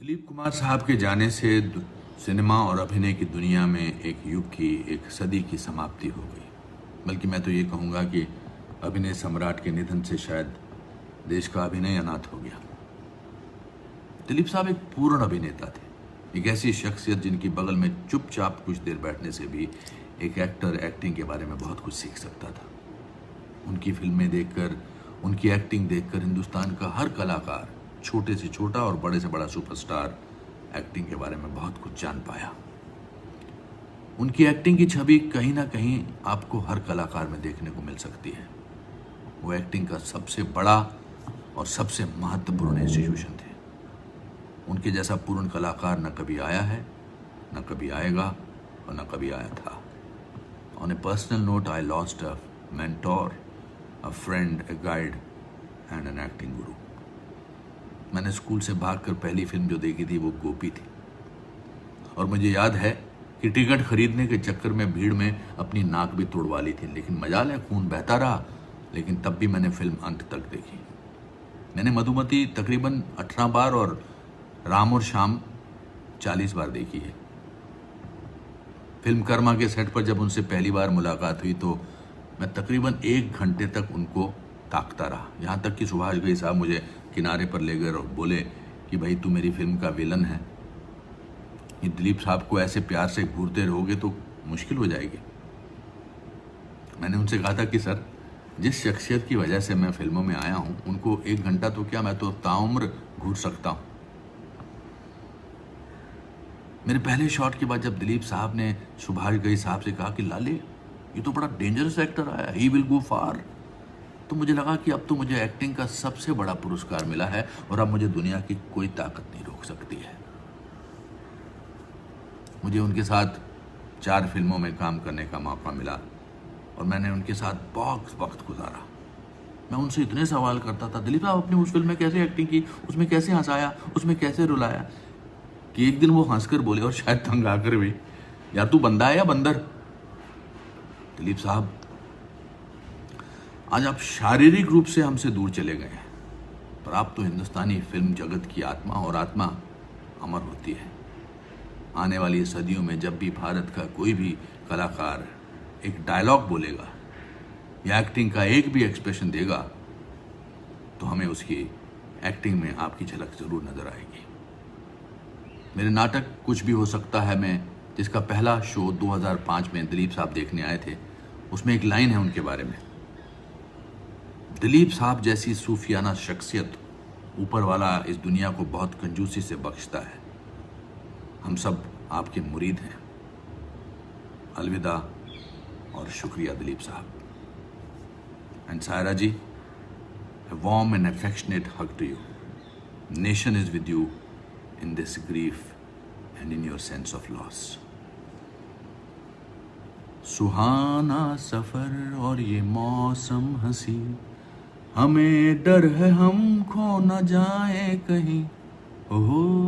दिलीप कुमार साहब के जाने से सिनेमा और अभिनय की दुनिया में एक युग की, एक सदी की समाप्ति हो गई। बल्कि मैं तो ये कहूँगा कि अभिनय सम्राट के निधन से शायद देश का अभिनय अनाथ हो गया। दिलीप साहब एक पूर्ण अभिनेता थे, एक ऐसी शख्सियत जिनकी बगल में चुपचाप कुछ देर बैठने से भी एक एक्टर एक्टिंग के बारे में बहुत कुछ सीख सकता था। उनकी फिल्में देखकर, उनकी एक्टिंग देखकर हिंदुस्तान का हर कलाकार, छोटे से छोटा और बड़े से बड़ा सुपरस्टार, एक्टिंग के बारे में बहुत कुछ जान पाया। उनकी एक्टिंग की छवि कहीं ना कहीं आपको हर कलाकार में देखने को मिल सकती है। वो एक्टिंग का सबसे बड़ा और सबसे महत्वपूर्ण इंस्टीट्यूशन थे। उनके जैसा पूर्ण कलाकार न कभी आया है, न कभी आएगा और न कभी आया था। On A personal note, I lost a mentor, a friend, a guide and an acting गुरु। मैंने स्कूल से भागकर पहली फिल्म जो देखी थी वो गोपी थी, और मुझे याद है कि टिकट खरीदने के चक्कर में भीड़ में अपनी नाक भी तोड़वा ली थी, लेकिन मजाल है, खून बहता रहा। लेकिन तब भी मैंने फिल्म अंत तक देखी। मैंने मधुमती तकरीबन 18 बार और राम और श्याम 40 बार देखी है। फिल्म कर्मा के सेट पर जब उनसे पहली बार मुलाकात हुई तो मैं तकरीबन 1 घंटे तक उनको ताकता रहा। यहाँ तक कि सुभाष घई साहब मुझे किनारे पर ले गए और बोले कि भाई तू मेरी फिल्म का विलन है, ये दिलीप साहब को ऐसे प्यार से घूरते रहोगे तो मुश्किल हो जाएगी। मैंने उनसे कहा था कि सर, जिस शख्सियत की वजह से मैं फिल्मों में आया हूं, उनको 1 घंटा तो क्या, मैं तो ताउम्र घूर सकता हूं। मेरे पहले शॉट के बाद जब दिलीप साहब ने सुभाष घई साहब से कहा कि लाले ये तो बड़ा डेंजरस एक्टर आया, ही विल गो फार, तो मुझे लगा कि अब तो मुझे एक्टिंग का सबसे बड़ा पुरस्कार मिला है और अब मुझे दुनिया की कोई ताकत नहीं रोक सकती है। मुझे उनके साथ 4 फिल्मों में काम करने का मौका मिला और मैंने उनके साथ बहुत वक्त गुजारा। मैं उनसे इतने सवाल करता था, दिलीप साहब अपनी उस फिल्म में कैसे एक्टिंग की, उसमें कैसे हंसाया, उसमें कैसे रुलाया, कि एक दिन वो हंसकर बोले और शायद तंग आकर भी, या तू बंदा है या बंदर। दिलीप साहब, आज आप शारीरिक रूप से हमसे दूर चले गए हैं, पर आप तो हिंदुस्तानी फिल्म जगत की आत्मा, और आत्मा अमर होती है। आने वाली सदियों में जब भी भारत का कोई भी कलाकार एक डायलॉग बोलेगा या एक्टिंग का एक भी एक्सप्रेशन देगा तो हमें उसकी एक्टिंग में आपकी झलक जरूर नजर आएगी। मेरे नाटक कुछ भी हो सकता है में, जिसका पहला शो 2005 में दिलीप साहब देखने आए थे, उसमें एक लाइन है उनके बारे में, दिलीप साहब जैसी सूफियाना शख्सियत ऊपर वाला इस दुनिया को बहुत कंजूसी से बख्शता है। हम सब आपके मुरीद हैं। अलविदा और शुक्रिया Dilip Sahab. And Saira ji, a warm and affectionate hug to you. Nation is with you in this grief and in your sense of loss. सुहाना सफर और ये मौसम हंसी, हमें डर है हम खो न जाए कहीं, हो